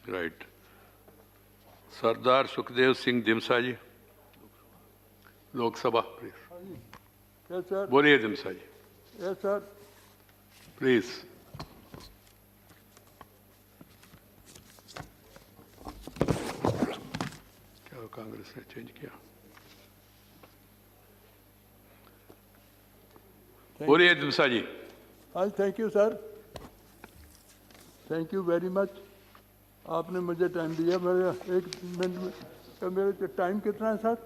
Right. Sardar Sukhdev Singh दिमसा ji, Lok Sabha please. Yes sir. बोलिए दिमसा जी, yes sir. Please. क्या कांग्रेस ने चेंज किया? बोलिए दिमसा जी। हाँ, thank you sir, thank you very much. आपने मुझे टाइम दिया। मेरे 1 मिनट में मेरे टाइम कितना है sir?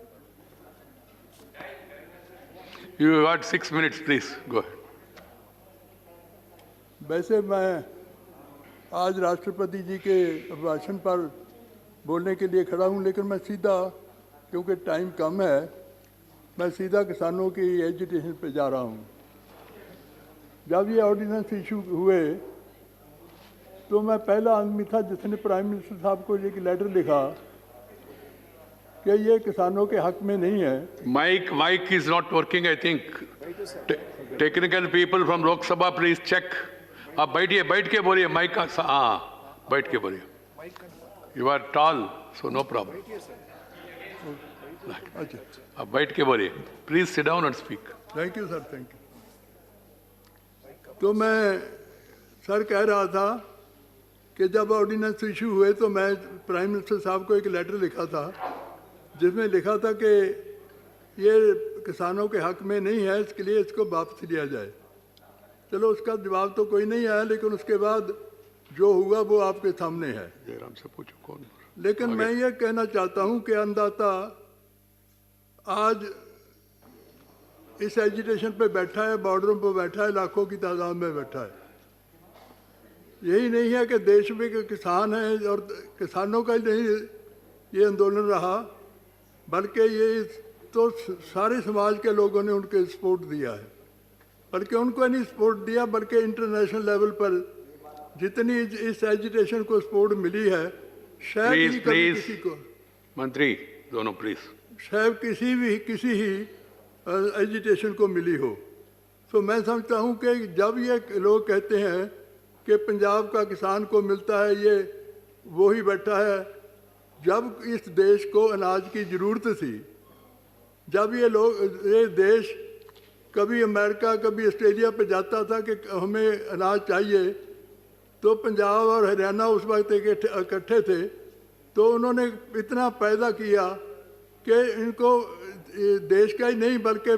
You got 6 minutes, please. Go ahead. वैसे मैं आज राष्ट्रपति जी के भाषण पर बोलने के लिए खड़ा हूँ, लेकिन मैं सीधा, क्योंकि टाइम कम है, मैं सीधा किसानों की एजुटेशन पे जा रहा हूँ। जब ये ऑर्डिनेंस इशू हुए तो मैं पहला आदमी था जिसने प्राइम मिनिस्टर साहब को एक लेटर लिखा कि ये किसानों के हक में नहीं है। Mic is not working, I think. Technical people from Lok Sabha, please check. आप बैठ के बोलिए। माइक का हाँ, बैठ के बोलिए। You are tall, so no problem. अच्छा, आप बैठ के बोलिए। Please sit down and speak. Thank you sir, thank you. तो मैं सर कह रहा था कि जब ऑर्डिनेंस इशू हुए तो मैं प्राइम मिनिस्टर साहब को एक लेटर लिखा था जिसमें लिखा था कि ये किसानों के हक में नहीं है, इसके लिए इसको वापस लिया जाए। चलो, उसका जवाब तो कोई नहीं आया, लेकिन उसके बाद जो हुआ वो आपके सामने है। जयराम से पूछो कौन। लेकिन मैं ये कहना चाहता हूँ कि अन्नदाता आज इस एजिटेशन पे बैठा है, बॉर्डरों पे बैठा है, लाखों की तादाद में बैठा है। यही नहीं है कि देश में के किसान हैं और किसानों का ही नहीं ये आंदोलन रहा, बल्कि ये तो सारे समाज के लोगों ने उनके सपोर्ट दिया है। बल्कि उनको नहीं सपोर्ट दिया, बल्कि इंटरनेशनल लेवल पर जितनी इस एजिटेशन को सपोर्ट मिली है, शायद ही कभी किसी को, मंत्री दोनों प्लीज, शायद किसी ही एजिटेशन को मिली हो। तो मैं समझता हूँ कि जब ये लोग कहते हैं कि पंजाब का किसान को मिलता है, ये वो ही बैठा है। जब इस देश को अनाज की ज़रूरत थी, जब ये देश कभी अमेरिका कभी ऑस्ट्रेलिया पे जाता था कि हमें अनाज चाहिए, तो पंजाब और हरियाणा उस वक्त इकट्ठे थे, तो उन्होंने इतना पैदा किया कि इनको देश का ही नहीं बल्कि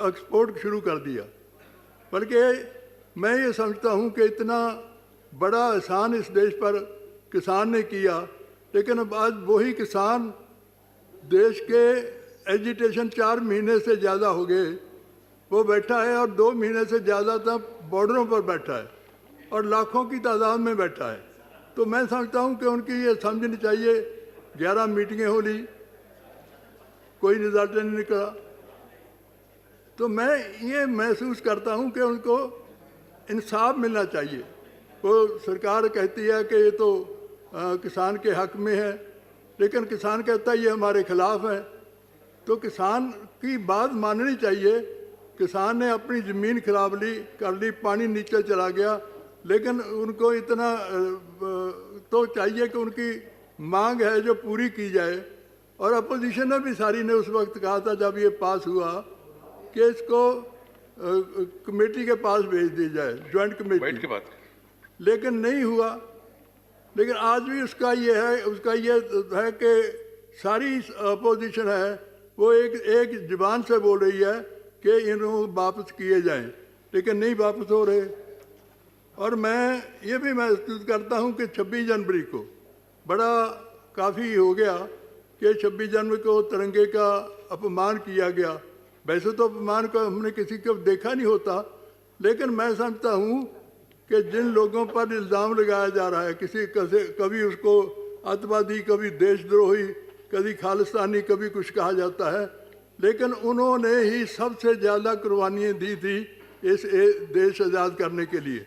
एक्सपोर्ट शुरू कर दिया। बल्कि मैं ये समझता हूँ कि इतना बड़ा एहसान इस देश पर किसान ने किया, लेकिन अब आज वही किसान देश के एजिटेशन 4 महीने से ज़्यादा हो गए वो बैठा है, और 2 महीने से ज़्यादा तक बॉर्डरों पर बैठा है और लाखों की तादाद में बैठा है। तो मैं समझता हूँ कि उनकी ये समझनी चाहिए। 11 मीटिंगें हो ली, कोई रिजल्ट नहीं निकला। तो मैं ये महसूस करता हूँ कि उनको इंसाफ मिलना चाहिए। वो सरकार कहती है कि ये तो किसान के हक में है, लेकिन किसान कहता है ये हमारे खिलाफ है। तो किसान की बात माननी चाहिए। किसान ने अपनी ज़मीन खराब कर ली, पानी नीचे चला गया, लेकिन उनको इतना तो चाहिए कि उनकी मांग है जो पूरी की जाए। और अपोजिशन ने भी सारी ने उस वक्त कहा था जब ये पास हुआ कि इसको कमेटी के पास भेज दी जाए, ज्वाइंट कमेटी के बाद, लेकिन नहीं हुआ। लेकिन आज भी उसका ये है कि सारी अपोजिशन है वो एक जुबान से बोल रही है कि इनको वापस किए जाएं, लेकिन नहीं वापस हो रहे। और मैं ये भी महसूस करता हूँ कि 26 जनवरी को बड़ा काफ़ी हो गया कि 26 जनवरी को तिरंगे का अपमान किया गया। वैसे तो अपमान को हमने किसी को देखा नहीं होता, लेकिन मैं समझता हूँ कि जिन लोगों पर इल्ज़ाम लगाया जा रहा है, कभी उसको अतवादी, कभी देशद्रोही, कभी खालिस्तानी, कभी कुछ कहा जाता है, लेकिन उन्होंने ही सबसे ज़्यादा कुर्बानियाँ दी थी इस देश आज़ाद करने के लिए।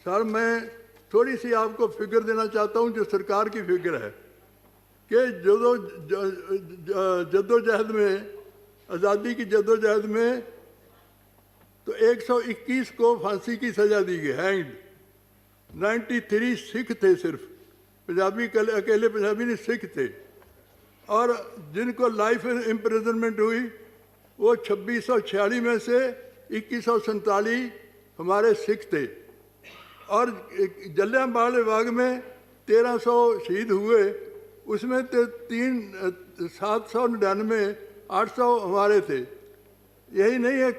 सर, मैं थोड़ी सी आपको फिगर देना चाहता हूँ जो सरकार की फिगर है कि जद्दोजहद में, आज़ादी की जद्दोजहद में तो 121 को फांसी की सज़ा दी गई, हैंग्ड। 93 सिख थे सिर्फ, अकेले पंजाबी नहीं, सिख थे। और जिनको लाइफ इम्प्रिजनमेंट हुई वो 2646 में से 2147 हमारे सिख थे। और जलियांवाला बाग में 1300 शहीद हुए, उसमें 799 800 हमारे थे। यही नहीं है,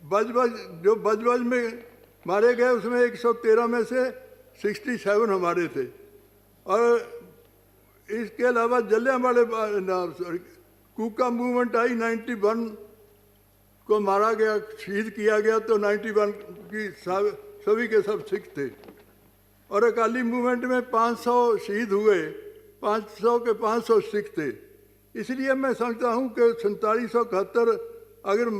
बजबज में मारे गए उसमें 113 में से 67 हमारे थे। और इसके अलावा जलियांवाला कूका मूवमेंट आई, 91 को मारा गया, शहीद किया गया, तो 91 की सभी के सब सिख थे। और अकाली मूवमेंट में 500 शहीद हुए, 500 के 500 सिख थे। इसलिए मैं समझता हूँ कि 4771 अगर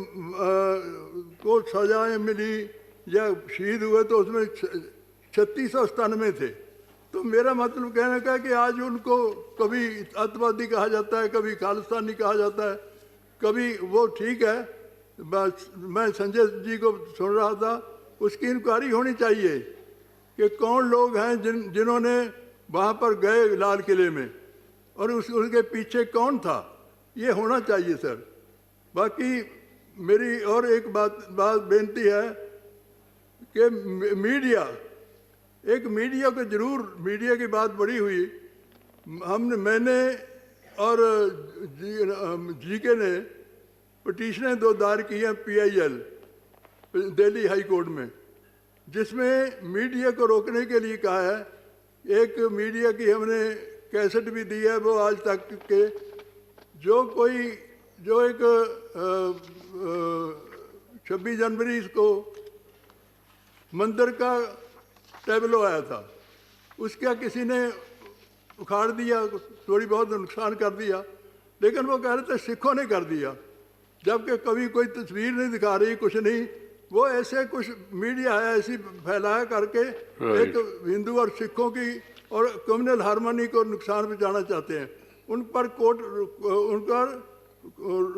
को सजाएं मिली या शहीद हुए तो उसमें 3697 थे। तो मेरा मतलब कहने का है कि आज उनको कभी अतवादी कहा जाता है, कभी खालिस्तानी कहा जाता है, कभी वो ठीक है। मैं संजय जी को सुन रहा था, उसकी इंक्वायरी होनी चाहिए कि कौन लोग हैं जिन्होंने वहाँ पर गए लाल किले में, और उसके पीछे कौन था, ये होना चाहिए सर। बाकी मेरी और एक बात बेनती है कि मीडिया को जरूर, मीडिया की बात बड़ी हुई, मैंने और जीके ने पिटीशनें 2 दायर की हैं PIL दिल्ली हाई कोर्ट में, जिसमें मीडिया को रोकने के लिए कहा है। एक मीडिया की हमने कैसेट भी दी है, वो आज तक के जो एक 26 जनवरी को मंदिर का टेबलो आया था, उसका किसी ने उखाड़ दिया, थोड़ी बहुत नुकसान कर दिया, लेकिन वो कह रहे थे सिखों ने कर दिया, जबकि कभी कोई तस्वीर नहीं दिखा रही, कुछ नहीं। वो ऐसे कुछ मीडिया है ऐसी फैलाया करके एक हिंदू और सिखों की और कम्युनल हार्मनी को नुकसान पहुंचाना चाहते हैं। उन पर उनका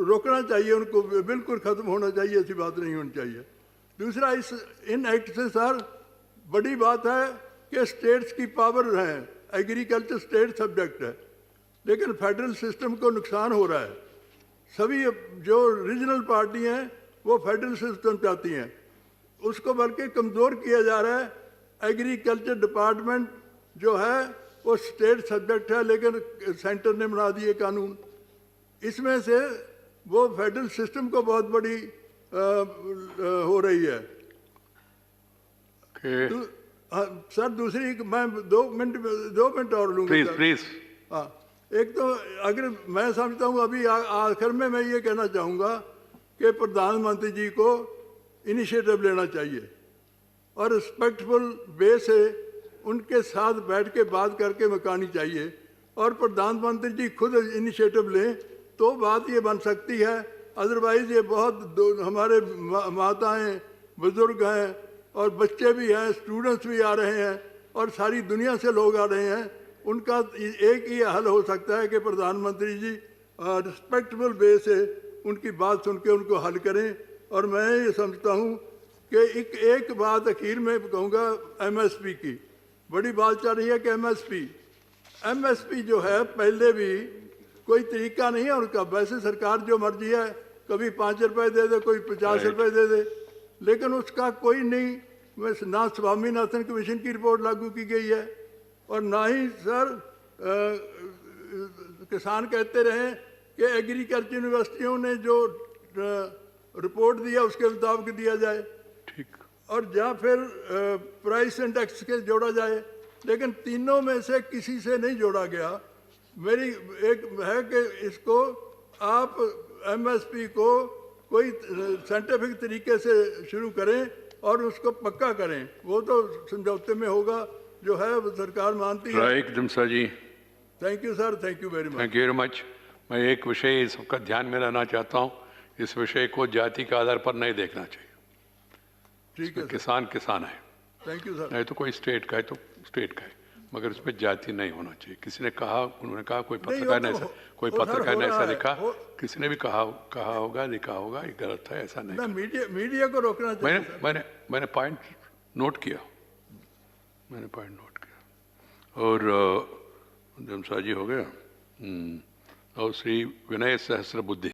रोकना चाहिए, उनको बिल्कुल ख़त्म होना चाहिए, ऐसी बात नहीं होनी चाहिए। दूसरा, इन एक्ट से सर बड़ी बात है कि स्टेट्स की पावर है, एग्रीकल्चर स्टेट सब्जेक्ट है, लेकिन फेडरल सिस्टम को नुकसान हो रहा है। सभी जो रीजनल पार्टी हैं वो फेडरल सिस्टम चाहती हैं, उसको बल्कि कमज़ोर किया जा रहा है। एग्रीकल्चर डिपार्टमेंट जो है वो स्टेट सब्जेक्ट है, लेकिन सेंटर ने बना दिए कानून। इसमें से वो फेडरल सिस्टम को बहुत बड़ी हो रही है। सर दूसरी, मैं 2 मिनट और लूँगा प्लीज। हाँ, एक तो अगर मैं समझता हूँ अभी आखिर में मैं ये कहना चाहूँगा कि प्रधानमंत्री जी को इनिशिएटिव लेना चाहिए और रिस्पेक्टफुल वे से उनके साथ बैठ के बात करके मकानी चाहिए, और प्रधानमंत्री जी खुद इनिशिएटिव लें तो बात ये बन सकती है। अदरवाइज़ ये बहुत हमारे माताएं, बुज़ुर्ग हैं और बच्चे भी हैं, स्टूडेंट्स भी आ रहे हैं और सारी दुनिया से लोग आ रहे हैं। उनका एक ही हल हो सकता है कि प्रधानमंत्री जी रिस्पेक्टफुल वे से उनकी बात सुन के उनको हल करें। और मैं ये समझता हूँ कि एक बात आखिर में कहूँगा, MSP की बड़ी बात चल रही है कि MSP जो है पहले भी कोई तरीका नहीं है उनका। वैसे सरकार जो मर्जी है, कभी 5 रुपए दे दे, कोई 50 रुपए दे दे, लेकिन उसका कोई नहीं। ना स्वामीनाथन कमीशन की रिपोर्ट लागू की गई है और ना ही सर किसान कहते रहे कि एग्रीकल्चर यूनिवर्सिटियों ने जो रिपोर्ट दिया उसके मुताबिक दिया जाए, ठीक, और या फिर प्राइस इंडेक्स के जोड़ा जाए, लेकिन तीनों में से किसी से नहीं जोड़ा गया। मेरी एक है कि इसको आप MSP को कोई साइंटिफिक तरीके से शुरू करें और उसको पक्का करें। वो तो समझौते में होगा, जो है वो सरकार मानती है। एकदम sir ji, thank you sir, thank you very much. Thank you very much. मैं एक विषय सबका ध्यान में लाना चाहता हूँ, इस विषय को जाति के आधार पर नहीं देखना चाहिए। ठीक है, किसान किसान है, थैंक यू सर। नहीं तो कोई स्टेट का है तो स्टेट का है, मगर उसमें जाति नहीं होना चाहिए। किसी ने कहा, उन्होंने कहा, कोई पत्रकार ने ऐसा लिखा, किसी ने भी कहा होगा, लिखा होगा, ये गलत है, ऐसा नहीं। मीडिया को रोकना चाहिए। मैंने पॉइंट नोट किया, और जमसा जी हो गया। और श्री विनय सहस्र बुद्धि।